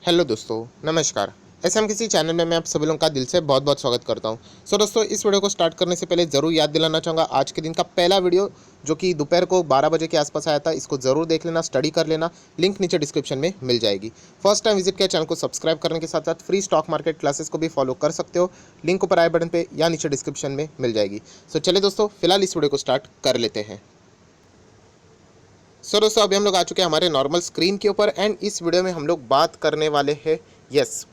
Hello दोस्तों, नमस्कार। SM किसी चैनल में मैं आप सभी लोगों का दिल से बहुत बहुत स्वागत करता हूं। दोस्तों, इस वीडियो को स्टार्ट करने से पहले ज़रूर याद दिलाना चाहूँगा आज के दिन का पहला वीडियो जो कि दोपहर को 12 बजे के आसपास आया था। इसको ज़रूर देख लेना, स्टडी कर लेना। लिंक नीचे डिस्क्रिप्शन में मिल जाएगी। फर्स्ट टाइम विजिट किया चैनल को सब्सक्राइब करने के साथ साथ फ्री स्टॉक मार्केट क्लासेस को भी फॉलो कर सकते हो। लिंक ऊपर आई बटन पर या नीचे डिस्क्रिप्शन में मिल जाएगी। चलिए दोस्तों, फिलहाल इस वीडियो को स्टार्ट कर लेते हैं। दोस्तों, अभी हम लोग आ चुके हैं हमारे नॉर्मल स्क्रीन के ऊपर एंड इस वीडियो में हम लोग बात करने वाले हैं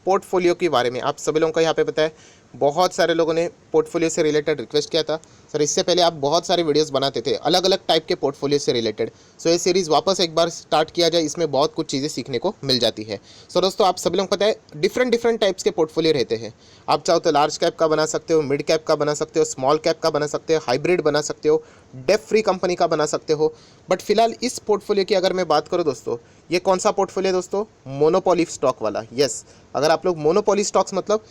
पोर्टफोलियो के बारे में। आप सभी लोगों का यहाँ पे पता है, बहुत सारे लोगों ने पोर्टफोलियो से रिलेटेड रिक्वेस्ट किया था। सर, इससे पहले आप बहुत सारे वीडियोस बनाते थे अलग अलग टाइप के पोर्टफोलियो से रिलेटेड। ये सीरीज़ वापस एक बार स्टार्ट किया जाए, इसमें बहुत कुछ चीज़ें सीखने को मिल जाती है। दोस्तों, आप सभी लोगों को पता है डिफरेंट टाइप्स के पोर्टफोलियो रहते हैं। आप चाहो तो लार्ज कैप का बना सकते हो, मिड कैप का बना सकते हो, स्मॉल कैप का बना सकते हो, हाइब्रिड बना सकते हो, डेट फ्री कंपनी का बना सकते हो। बट फिलहाल इस पोर्टफोलियो की अगर मैं बात करूँ दोस्तों, ये कौन सा पोर्टफोलियो दोस्तों? मोनोपोली स्टॉक वाला। अगर आप लोग मोनोपोली स्टॉक्स मतलब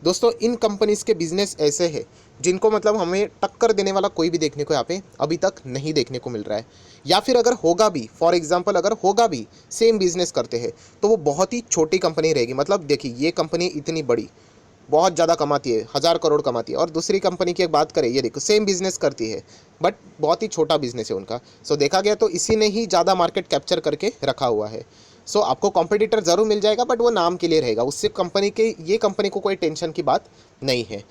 दोस्तों, इन कंपनीज के बिजनेस ऐसे हैं जिनको मतलब हमें टक्कर देने वाला कोई भी देखने को यहाँ पे अभी तक नहीं देखने को मिल रहा है। या फिर अगर होगा भी, फॉर एग्जांपल अगर होगा भी, सेम बिजनेस करते हैं तो वो बहुत ही छोटी कंपनी रहेगी। मतलब देखिए, ये कंपनी इतनी बड़ी बहुत ज़्यादा कमाती है, 1000 करोड़ कमाती है, और दूसरी कंपनी की एक बात करें, ये देखो सेम बिजनेस करती है बट बहुत ही छोटा बिजनेस है उनका। देखा गया तो इसी ने ही ज़्यादा मार्केट कैप्चर करके रखा हुआ है। आपको कॉम्पिटिटर ज़रूर मिल जाएगा बट वो नाम के लिए रहेगा, उससे ये कंपनी को कोई टेंशन की बात नहीं है।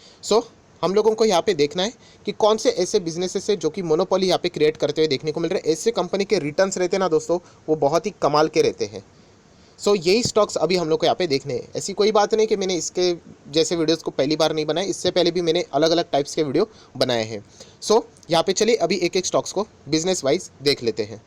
हम लोगों को यहाँ पे देखना है कि कौन से ऐसे बिजनेसेस है जो कि मोनोपोली यहाँ पे क्रिएट करते हुए देखने को मिल रहे हैं। ऐसे कंपनी के रिटर्न्स रहते हैं ना दोस्तों, वो बहुत ही कमाल के रहते हैं। यही स्टॉक्स अभी हम लोग को यहाँ पे देखने हैं। ऐसी कोई बात नहीं कि मैंने इसके जैसे वीडियोस को पहली बार नहीं बनाए, इससे पहले भी मैंने अलग अलग टाइप्स के वीडियो बनाए हैं। यहाँ पे चलिए अभी एक एक स्टॉक्स को बिजनेस वाइज देख लेते हैं।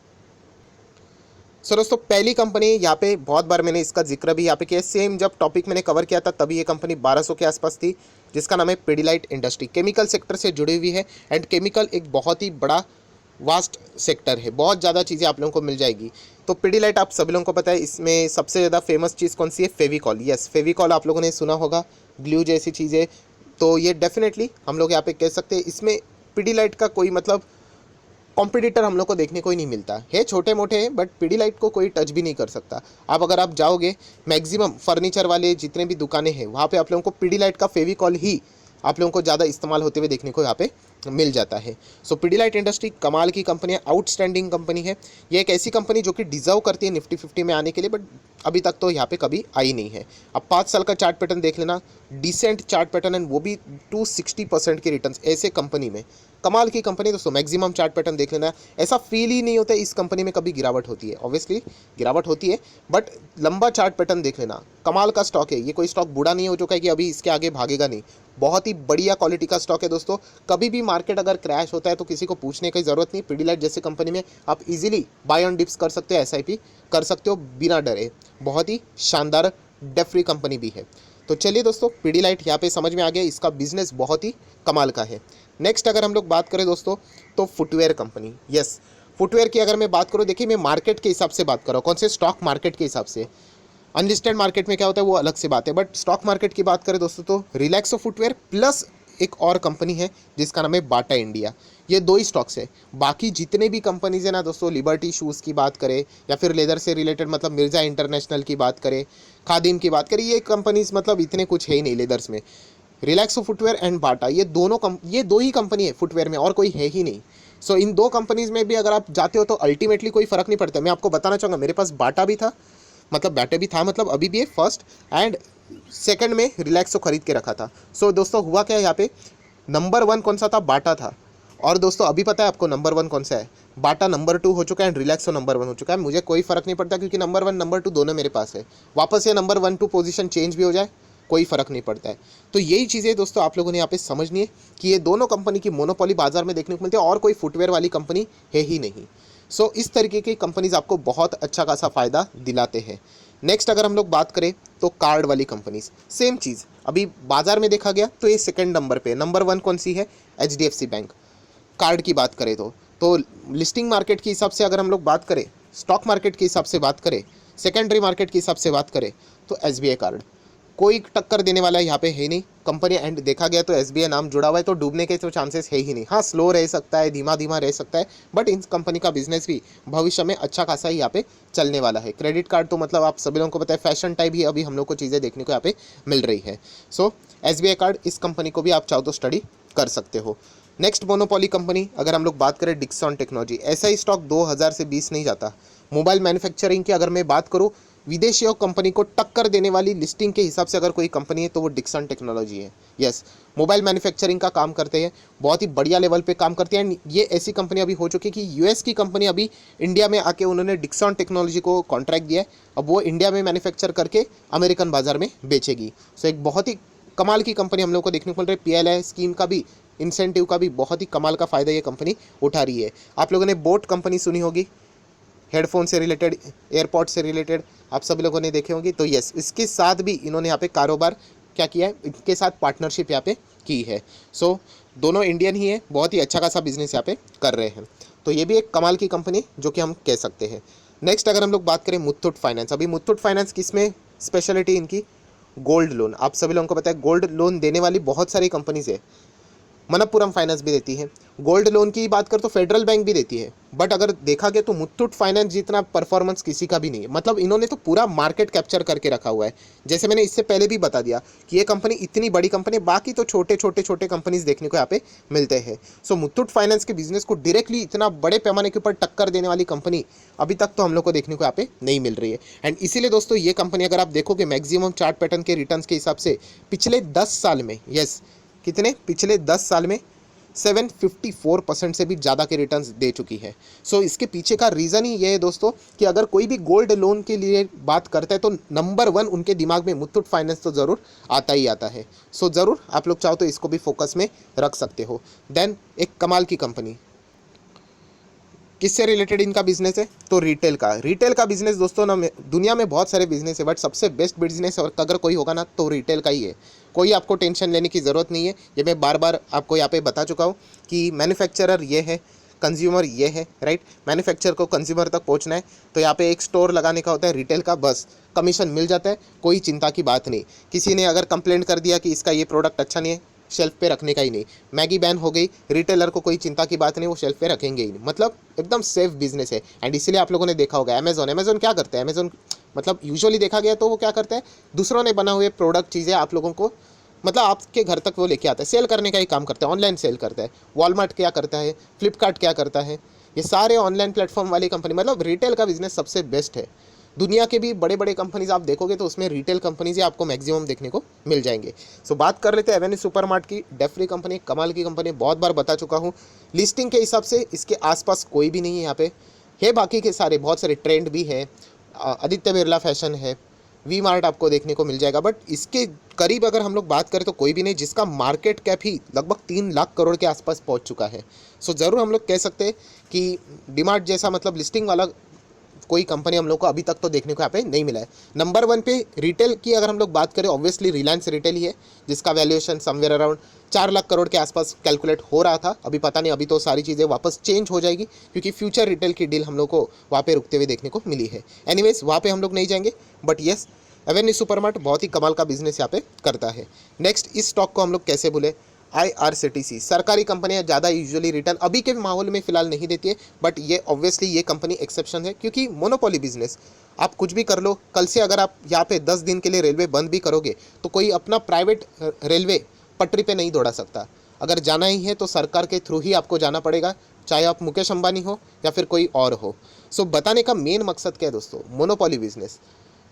दोस्तों, पहली कंपनी यहाँ पे बहुत बार मैंने इसका जिक्र भी यहाँ पे किया, सेम जब टॉपिक मैंने कवर किया था तभी ये कंपनी 1200 के आसपास थी, जिसका नाम है पिडिलाइट इंडस्ट्री। केमिकल सेक्टर से जुड़ी हुई है एंड केमिकल एक बहुत ही बड़ा वास्ट सेक्टर है, बहुत ज़्यादा चीज़ें आप लोगों को मिल जाएगी। पिडिलाइट आप सभी लोगों को पता है, इसमें सबसे ज़्यादा फेमस चीज़ कौन सी है? फेविकॉल। फेविकॉल आप लोगों ने सुना होगा, ग्लू जैसी चीज़ें। ये डेफिनेटली हम लोग यहाँ पे कह सकते हैं, इसमें पिडिलाइट का कोई मतलब कॉम्पिटिटर हम लोग को देखने को ही नहीं मिलता है। छोटे मोटे हैं बट पिडिलाइट को कोई टच भी नहीं कर सकता। अगर आप जाओगे मैक्सिमम फर्नीचर वाले जितने भी दुकानें हैं वहाँ पे आप लोगों को पिडिलाइट का फेविकॉल ही आप लोगों को ज़्यादा इस्तेमाल होते हुए देखने को यहाँ पे मिल जाता है। पिडिलाइट इंडस्ट्री कमाल की कंपनी है, आउटस्टैंडिंग कंपनी है। ये एक ऐसी कंपनी जो कि डिजर्व करती है निफ्टी 50 में आने के लिए, बट अभी तक तो यहाँ पे कभी आई नहीं है। अब 5 साल का चार्ट पैटर्न देख लेना, डिसेंट चार्ट पैटर्न एंड वो भी 260% के रिटर्न ऐसे कंपनी में। कमाल की कंपनी दोस्तों, मैक्सिमम चार्ट पैटर्न देख लेना। ऐसा फील ही नहीं होता है इस कंपनी में कभी गिरावट होती है। ऑब्वियसली गिरावट होती है बट लंबा चार्ट पैटर्न देख लेना। कमाल का स्टॉक है ये, कोई स्टॉक बुरा नहीं हो चुका है कि अभी इसके आगे भागेगा नहीं। बहुत ही बढ़िया क्वालिटी का स्टॉक है दोस्तों। कभी भी मार्केट अगर क्रैश होता है तो किसी को पूछने की ज़रूरत नहीं। पिडिलाइट जैसे कंपनी में आप इजीली बाय ऑन डिप्स कर सकते हो, एसआईपी कर सकते हो बिना डरे। बहुत ही शानदार डेट फ्री कंपनी भी है। चलिए दोस्तों, पिडिलाइट यहाँ पे समझ में आ गया, इसका बिजनेस बहुत ही कमाल का है। नेक्स्ट अगर हम लोग बात करें दोस्तों, फुटवेयर कंपनी। फुटवेयर की अगर मैं बात करूँ, देखिए मैं मार्केट के हिसाब से बात कर रहा हूँ, कौन से स्टॉक मार्केट के हिसाब से। अनलिस्टेड मार्केट में क्या होता है वो अलग से बात है, बट स्टॉक मार्केट की बात करें दोस्तों तो रिलैक्सो फुटवेयर प्लस एक और कंपनी है जिसका नाम है बाटा इंडिया। ये दो ही स्टॉक्स है। बाकी जितने भी कंपनीज है ना दोस्तों, लिबर्टी शूज़ की बात करें या फिर लेदर से रिलेटेड मतलब मिर्ज़ा इंटरनेशनल की बात करें, खादिम की बात करें, ये कंपनीज मतलब इतने कुछ है ही नहीं लेदर्स में। रिलैक्सो फुटवेयर एंड बाटा, ये दो ही कंपनी है फुटवेयर में, और कोई है ही नहीं। इन दो कंपनीज में भी अगर आप जाते हो तो अल्टीमेटली कोई फ़र्क नहीं पड़ता। मैं आपको बताना चाहूँगा, मेरे पास बाटा भी था, मतलब अभी भी है फर्स्ट, एंड सेकंड में रिलैक्सो खरीद के रखा था। दोस्तों हुआ क्या है यहाँ पे, नंबर 1 कौन सा था? बाटा था। और दोस्तों अभी पता है आपको नंबर 1 कौन सा है? बाटा नंबर 2 हो चुका है एंड रिलैक्सो नंबर 1 हो चुका है। मुझे कोई फ़र्क नहीं पड़ता क्योंकि नंबर 1 नंबर 2 दोनों मेरे पास है। वापस ये नंबर 1 2 पोजीशन चेंज भी हो जाए कोई फ़र्क नहीं पड़ता है। यही चीज़ें दोस्तों आप लोगों ने यहाँ पे समझनी है कि ये दोनों कंपनी की मोनोपोली बाजार में देखने को मिलती है और कोई फुटवेयर वाली कंपनी है ही नहीं। इस तरीके की कंपनीज आपको बहुत अच्छा खासा फ़ायदा दिलाते हैं। नेक्स्ट अगर हम लोग बात करें तो कार्ड वाली कंपनीज, सेम चीज़ अभी बाजार में देखा गया तो ये सेकंड नंबर पे। नंबर 1 कौन सी है? HDFC bank. कार्ड की बात करें तो लिस्टिंग मार्केट के हिसाब से अगर हम लोग बात करें, स्टॉक मार्केट के हिसाब से बात करें, सेकेंडरी मार्केट के हिसाब से बात करें तो एसबीआई कार्ड। कोई टक्कर देने वाला यहाँ पे है नहीं कंपनी। एंड देखा गया तो एसबीआई नाम जुड़ा हुआ है तो डूबने के तो चांसेस है ही नहीं। हाँ, स्लो रह सकता है, धीमा धीमा रह सकता है, बट इन कंपनी का बिजनेस भी भविष्य में अच्छा खासा ही यहाँ पे चलने वाला है। क्रेडिट कार्ड तो मतलब आप सभी लोगों को पता है फैशन टाइप ही अभी हम लोग को चीज़ें देखने को यहाँ पे मिल रही है। सो एसबीआई कार्ड, इस कंपनी को भी आप चाहो तो स्टडी कर सकते हो। नेक्स्ट मोनोपोली कंपनी, अगर हम लोग बात करें डिक्सन टेक्नोलॉजी, ऐसा ही स्टॉक 2000 से 20 नहीं जाता। मोबाइल मैन्युफैक्चरिंग की अगर मैं बात करूँ, विदेशियों कंपनी को टक्कर देने वाली लिस्टिंग के हिसाब से अगर कोई कंपनी है तो वो डिक्सन टेक्नोलॉजी है। यस, मोबाइल मैन्युफैक्चरिंग का काम करते हैं, बहुत ही बढ़िया लेवल पे काम करते हैं। एंड ये ऐसी कंपनी अभी हो चुकी है कि यूएस की कंपनी अभी इंडिया में आके उन्होंने डिक्सन टेक्नोलॉजी को कॉन्ट्रैक्ट दिया है। अब वो इंडिया में मैन्युफैक्चर करके अमेरिकन बाजार में बेचेगी। सो एक बहुत ही कमाल की कंपनी हम लोग को देखने को मिल रही है। पीएलआई स्कीम का भी, इंसेंटिव का भी बहुत ही कमाल का फ़ायदा ये कंपनी उठा रही है। आप लोगों ने बोट कंपनी सुनी होगी, हेडफोन से रिलेटेड, एयरपॉड से रिलेटेड आप सभी लोगों ने देखे होंगे। तो यस, इसके साथ भी इन्होंने यहाँ पे कारोबार क्या किया है, इनके साथ पार्टनरशिप यहाँ पे की है। सो दोनों इंडियन ही है, बहुत ही अच्छा खासा बिजनेस यहाँ पे कर रहे हैं। तो ये भी एक कमाल की कंपनी जो कि हम कह सकते हैं। नेक्स्ट अगर हम लोग बात करें मुथूट फाइनेंस, अभी मुथूट फाइनेंस किसमें स्पेशलिटी इनकी, गोल्ड लोन। आप सभी लोगों को पता है गोल्ड लोन देने वाली बहुत सारी कंपनीज है। मनप्पुरम फाइनेंस भी देती है। गोल्ड लोन की बात कर तो फेडरल बैंक भी देती है। बट अगर देखा गया तो मुथूट फाइनेंस जितना परफॉर्मेंस किसी का भी नहीं है। मतलब इन्होंने तो पूरा मार्केट कैप्चर करके रखा हुआ है। जैसे मैंने इससे पहले भी बता दिया कि ये कंपनी इतनी बड़ी कंपनी, बाकी तो छोटे छोटे छोटे कंपनीज देखने को यहाँ पे मिलते हैं। सो मुथूट फाइनेंस के बिजनेस को डायरेक्टली इतना बड़े पैमाने के ऊपर टक्कर देने वाली कंपनी अभी तक तो हम लोग को देखने को यहाँ पे नहीं मिल रही है। एंड इसीलिए दोस्तों ये कंपनी अगर आप देखोगे मैक्सिमम चार्ट पैटर्न के रिटर्न्स के हिसाब से पिछले 10 साल में, यस कितने, पिछले 10 साल में 754% से भी ज़्यादा के रिटर्न्स दे चुकी है। सो इसके पीछे का रीज़न ही ये है दोस्तों कि अगर कोई भी गोल्ड लोन के लिए बात करता है तो नंबर 1 उनके दिमाग में मुथूट फाइनेंस तो ज़रूर आता ही आता है। सो ज़रूर आप लोग चाहो तो इसको भी फोकस में रख सकते हो। देन एक कमाल की कंपनी, किससे रिलेटेड इनका बिजनेस है, तो रिटेल का। रिटेल का बिजनेस दोस्तों ना, दुनिया में बहुत सारे बिजनेस है बट सबसे बेस्ट बिजनेस अगर कोई होगा ना तो रिटेल का ही है। कोई आपको टेंशन लेने की ज़रूरत नहीं है। ये मैं बार बार आपको यहाँ पे बता चुका हूँ कि मैन्युफैक्चरर ये है, कंज्यूमर ये है, राइट। मैन्युफैक्चर को कंज्यूमर तक पहुँचना है तो यहाँ पे एक स्टोर लगाने का होता है रिटेल का, बस कमीशन मिल जाता है, कोई चिंता की बात नहीं। किसी ने अगर कंप्लेंट कर दिया कि इसका ये प्रोडक्ट अच्छा नहीं है, शेल्फ पे रखने का ही नहीं। मैगी बैन हो गई, रिटेलर को कोई चिंता की बात नहीं, वो शेल्फ पे रखेंगे ही नहीं। मतलब एकदम सेफ बिजनेस है। एंड इसीलिए आप लोगों ने देखा होगा अमेजोन क्या करता है, अमेजोन मतलब यूजुअली देखा गया तो वो क्या करता है, दूसरों ने बना हुए प्रोडक्ट चीज़ें आप लोगों को मतलब आपके घर तक वो लेके आता है, सेल करने का ही काम करता है, ऑनलाइन सेल करता है। वॉलमार्ट क्या करता है, फ्लिपकार्ट क्या करता है, ये सारे ऑनलाइन प्लेटफॉर्म वाली कंपनी, मतलब रिटेल का बिजनेस सबसे बेस्ट है। दुनिया के भी बड़े बड़े कंपनीज आप देखोगे तो उसमें रिटेल कंपनीज ही आपको मैक्सिमम देखने को मिल जाएंगे। सो बात कर लेते हैं एवेन्यू सुपरमार्ट की। डेफरी कंपनी कमाल की कंपनी, बहुत बार बता चुका हूँ। लिस्टिंग के हिसाब से इसके आसपास कोई भी नहीं है यहाँ पे है। बाकी के सारे बहुत सारे ट्रेंड भी है, आदित्य बिरला फैशन है, वी मार्ट आपको देखने को मिल जाएगा। बट इसके करीब अगर हम लोग बात करें तो कोई भी नहीं जिसका मार्केट कैप ही लगभग 3 लाख करोड़ के आसपास पहुंच चुका है। सो ज़रूर हम लोग कह सकते हैं कि डीमार्ट जैसा मतलब लिस्टिंग वाला कोई कंपनी हम लोग को अभी तक तो देखने को यहाँ पे नहीं मिला है। नंबर 1 पे रिटेल की अगर हम लोग बात करें ऑब्वियसली रिलायंस रिटेल ही है, जिसका valuation somewhere around 4 lakh crore के आसपास कैलकुलेट हो रहा था। अभी पता नहीं, अभी तो सारी चीज़ें वापस चेंज हो जाएगी क्योंकि फ्यूचर रिटेल की डील हम लोग को वहाँ पे रुकते हुए देखने को मिली है। एनीवेज वहाँ पे हम लोग नहीं जाएंगे, बट येस एवेन्यू सुपरमार्ट बहुत ही कमाल का बिजनेस यहाँ पे करता है। नेक्स्ट इस स्टॉक को हम लोग कैसे भूले, आईआरसीटीसी। सरकारी कंपनियां ज़्यादा यूजुअली रिटर्न अभी के माहौल में फिलहाल नहीं देती है, बट ये ऑब्वियसली ये कंपनी एक्सेप्शन है क्योंकि मोनोपोली बिजनेस। आप कुछ भी कर लो, कल से अगर आप यहाँ पे 10 दिन के लिए रेलवे बंद भी करोगे तो कोई अपना प्राइवेट रेलवे पटरी पे नहीं दौड़ा सकता। अगर जाना ही है तो सरकार के थ्रू ही आपको जाना पड़ेगा, चाहे आप मुकेश अंबानी हो या फिर कोई और हो। सो बताने का मेन मकसद क्या है दोस्तों, मोनोपोली बिजनेस।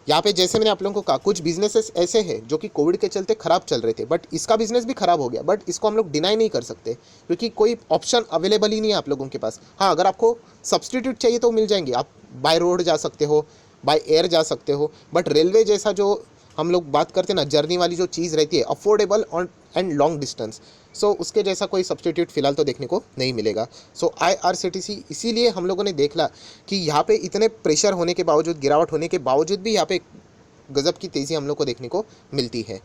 यहाँ पे जैसे मैंने आप लोगों को कहा कुछ बिजनेसेस ऐसे हैं जो कि कोविड के चलते खराब चल रहे थे, बट इसका बिजनेस भी खराब हो गया। बट इसको हम लोग डिनाई नहीं कर सकते क्योंकि कोई ऑप्शन अवेलेबल ही नहीं है आप लोगों के पास। हाँ, अगर आपको सब्सटीट्यूट चाहिए तो मिल जाएंगे, आप बाय रोड जा सकते हो, बाय एयर जा सकते हो, बट रेलवे जैसा जो हम लोग बात करते हैं ना, जर्नी वाली जो चीज़ रहती है affordable on and long distance, so उसके जैसा कोई सब्सटीट्यूट फिलहाल तो देखने को नहीं मिलेगा। सो आईआरसीटीसी इसीलिए हम लोगों ने देखला कि यहाँ पे इतने प्रेशर होने के बावजूद, गिरावट होने के बावजूद भी यहाँ पे गजब की तेज़ी हम लोग को देखने को मिलती है।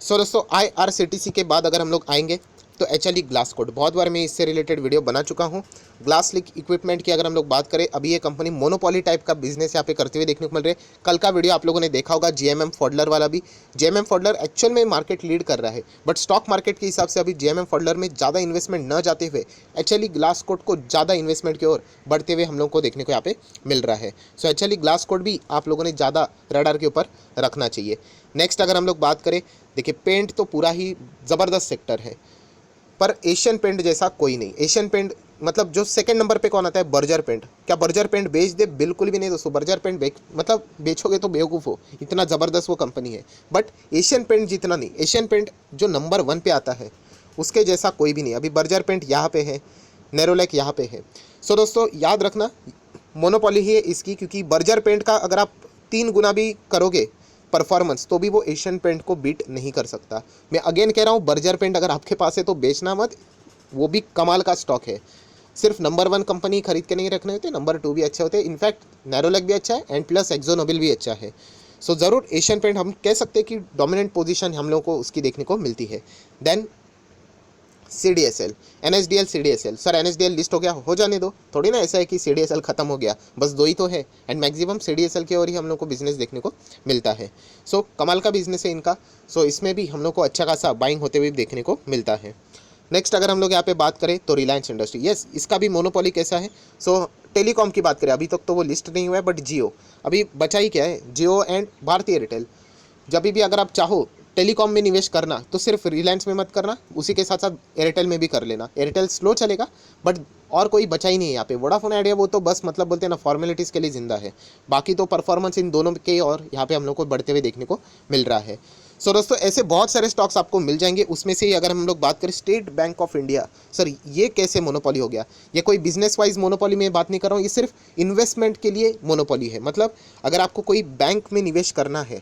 सो दोस्तों आईआरसीटीसी के बाद अगर हम लोग आएंगे तो HLE ग्लास कोड, बहुत बार मैं इससे रिलेटेड वीडियो बना चुका हूँ। ग्लास लिक इक्विपमेंट की अगर हम लोग बात करें, अभी ये कंपनी मोनोपोली टाइप का बिजनेस यहाँ पे करते हुए देखने को मिल रहे हैं। कल का वीडियो आप लोगों ने देखा होगा GMM फॉडलर वाला भी। GMM फॉडलर एक्चुअल में मार्केट लीड कर रहा है, बट स्टॉक मार्केट के हिसाब से अभी GMM फॉडलर में ज़्यादा इन्वेस्टमेंट न जाते हुए HLE ग्लास कोड को ज़्यादा इन्वेस्टमेंट की ओर बढ़ते हुए हम लोग को देखने को यहाँ पे मिल रहा है। सो HLE ग्लास कोड भी आप लोगों ने ज़्यादा रडार के ऊपर रखना चाहिए। नेक्स्ट अगर हम लोग बात करें, देखिए पेंट तो पूरा ही ज़बरदस्त सेक्टर है, पर एशियन पेंट जैसा कोई नहीं। एशियन पेंट मतलब जो सेकंड नंबर पे कौन आता है, बर्जर पेंट। क्या बर्जर पेंट बेच दे? बिल्कुल भी नहीं दोस्तों। बर्जर पेंट मतलब बेचोगे तो बेवकूफ़ हो, इतना ज़बरदस्त वो कंपनी है। बट एशियन पेंट जितना नहीं, एशियन पेंट जो नंबर 1 पे आता है उसके जैसा कोई भी नहीं। अभी बर्जर पेंट यहाँ पे है, नेरोलैक यहाँ पे है। सो दोस्तों याद रखना, मोनोपोली ही है इसकी, क्योंकि बर्जर पेंट का अगर आप 3 गुना भी करोगे परफॉर्मेंस तो भी वो एशियन पेंट को बीट नहीं कर सकता। मैं अगेन कह रहा हूँ, बर्जर पेंट अगर आपके पास है तो बेचना मत, वो भी कमाल का स्टॉक है। सिर्फ नंबर 1 कंपनी खरीद के नहीं रखने होते, नंबर 2 भी अच्छे होते हैं। इनफैक्ट नेरोलैक भी अच्छा है एंड प्लस एक्जोनोबिल भी अच्छा है। सो ज़रूर एशियन पेंट हम कह सकते हैं कि डोमिनेंट पोजीशन हम लोग को उसकी देखने को मिलती है। Then CDSL, NSDL, CDSL। Sir NSDL list हो गया, हो जाने दो, थोड़ी ना ऐसा है कि CDSL खत्म हो गया, बस 2 ही तो है। एंड मैक्सिमम CDSL की ओर ही हम लोग को बिजनेस देखने को मिलता है। सो कमाल का बिजनेस है इनका। सो इसमें भी हम लोग को अच्छा खासा बाइंग होते हुए देखने को मिलता है। नेक्स्ट अगर हम लोग यहाँ पे बात करें तो रिलायंस इंडस्ट्री, यस इसका भी मोनोपोली कैसा है। सो टेलीकॉम की बात करें, अभी तक तो वो लिस्ट नहीं हुआ है, बट जियो अभी बचा ही क्या है, जियो एंड भारतीय एयरटेल। जब भी अगर आप चाहो टेलीकॉम में निवेश करना तो सिर्फ रिलायंस में मत करना, उसी के साथ साथ एयरटेल में भी कर लेना। एयरटेल स्लो चलेगा बट और कोई बचा ही नहीं है यहाँ पे। वोडाफोन आइडिया वो तो बस मतलब बोलते हैं ना, फॉर्मेलिटीज़ के लिए जिंदा है। बाकी तो परफॉर्मेंस इन दोनों के और यहाँ पे हम लोग को बढ़ते हुए देखने को मिल रहा है। सो दोस्तों ऐसे बहुत सारे स्टॉक्स आपको मिल जाएंगे। उसमें से ही अगर हम लोग बात करें state bank of India, sir ये कैसे मोनोपोली हो गया? ये कोई बिजनेस वाइज मोनोपोली में बात नहीं कर रहा हूँ, ये सिर्फ इन्वेस्टमेंट के लिए मोनोपोली है। मतलब अगर आपको कोई बैंक में निवेश करना है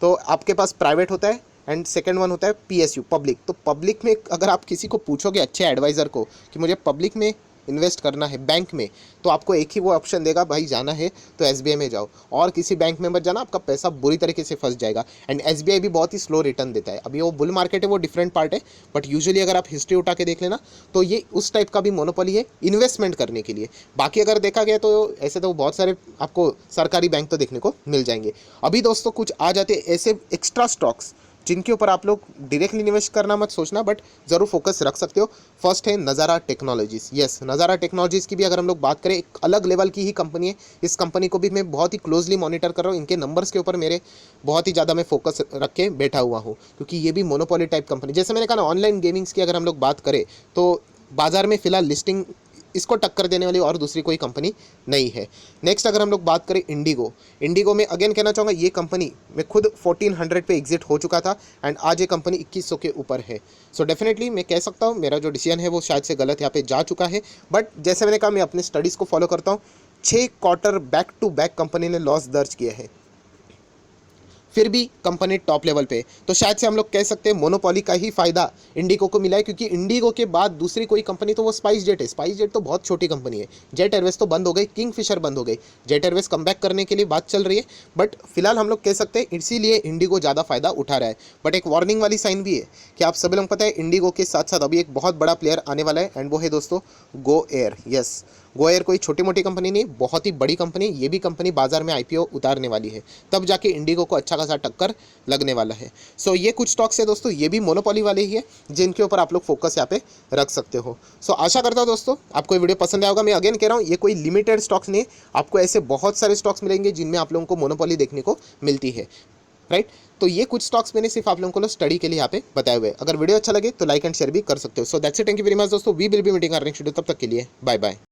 तो आपके पास प्राइवेट होता है एंड सेकेंड वन होता है PSU, पब्लिक। तो पब्लिक में अगर आप किसी को पूछोगे अच्छे एडवाइज़र को कि मुझे पब्लिक में इन्वेस्ट करना है बैंक में, तो आपको एक ही वो ऑप्शन देगा, भाई जाना है तो SBI में जाओ, और किसी बैंक में मत जाना, आपका पैसा बुरी तरीके से फंस जाएगा। एंड SBI भी बहुत ही स्लो रिटर्न देता है। अभी वो बुल मार्केट है, वो डिफरेंट पार्ट है, बट यूजुअली अगर आप हिस्ट्री उठा के देख लेना तो ये उस टाइप का भी मोनोपोली है इन्वेस्टमेंट करने के लिए। बाकी अगर देखा गया तो ऐसे तो बहुत सारे आपको सरकारी बैंक तो देखने को मिल जाएंगे। अभी दोस्तों कुछ आ जाते ऐसे एक्स्ट्रा स्टॉक्स जिनके ऊपर आप लोग डायरेक्टली इन्वेस्ट करना मत सोचना, बट ज़रूर फोकस रख सकते हो। फर्स्ट है नज़ारा टेक्नोलॉजीज़। यस नज़ारा टेक्नोलॉजीज़ की भी अगर हम लोग बात करें, एक अलग लेवल की ही कंपनी है। इस कंपनी को भी मैं बहुत ही क्लोजली मॉनिटर कर रहा हूँ। इनके नंबर्स के ऊपर मेरे बहुत ही ज़्यादा मैं फोकस रख के बैठा हुआ हूँ, क्योंकि ये भी मोनोपोली टाइप कंपनी। जैसे मैंने कहा ना, ऑनलाइन गेमिंग्स की अगर हम लोग बात करें तो बाज़ार में फ़िलहाल लिस्टिंग इसको टक्कर देने वाली और दूसरी कोई कंपनी नहीं है। नेक्स्ट अगर हम लोग बात करें इंडिगो में अगेन कहना चाहूँगा, ये कंपनी मैं खुद 1400 पे एग्जिट हो चुका था एंड आज ये कंपनी 2100 के ऊपर है। सो डेफिनेटली मैं कह सकता हूँ मेरा जो डिसीजन है वो शायद से गलत यहाँ पे जा चुका है, बट जैसे मैंने कहा मैं अपने स्टडीज़ को फॉलो करता हूँ। 6 quarter back to back company ने लॉस दर्ज किया है, फिर भी कंपनी टॉप लेवल पे। तो शायद से हम लोग कह सकते हैं मोनोपोली का ही फायदा इंडिगो को मिला है, क्योंकि इंडिगो के बाद दूसरी कोई कंपनी तो वो स्पाइस जेट है। स्पाइस जेट तो बहुत छोटी कंपनी है। जेट एयरवेज तो बंद हो गई, किंगफिशर बंद हो गई। जेट एयरवेज कमबैक करने के लिए बात चल रही है, बट फिलहाल हम लोग कह सकते हैं इसीलिए इंडिगो ज़्यादा फायदा उठा रहा है। बट एक वार्निंग वाली साइन भी है कि आप सभी लोग पता है इंडिगो के साथ साथ अभी एक बहुत बड़ा प्लेयर आने वाला है एंड वो है दोस्तों Go Air. Yes Go Air कोई छोटी मोटी कंपनी नहीं, बहुत ही बड़ी कंपनी। ये भी कंपनी बाजार में IPO उतारने वाली है, तब जाके इंडिगो को अच्छा खासा टक्कर लगने वाला है। सो ये कुछ स्टॉक्स है दोस्तों, ये भी मोनोपोली वाले ही है जिनके ऊपर आप लोग फोकस यहाँ पे रख सकते हो। सो आशा करता हूँ दोस्तों आपको ये वीडियो पसंद आया होगा। मैं अगेन कह रहा हूँ ये कोई लिमिटेड स्टॉक्स नहीं, आपको ऐसे बहुत सारे स्टॉक्स मिलेंगे जिनमें आप लोगों को मोनोपोली देखने को मिलती है, राइट। तो ये कुछ स्टॉक्स मैंने सिर्फ आप लोगों को स्टडी के लिए यहाँ पे बताए हुए। अगर वीडियो अच्छा लगे तो लाइक एंड शेयर भी कर सकते हो। So that's it, thank you very much दोस्तों। We will be meeting our next video, तब तक के लिए बाय बाय।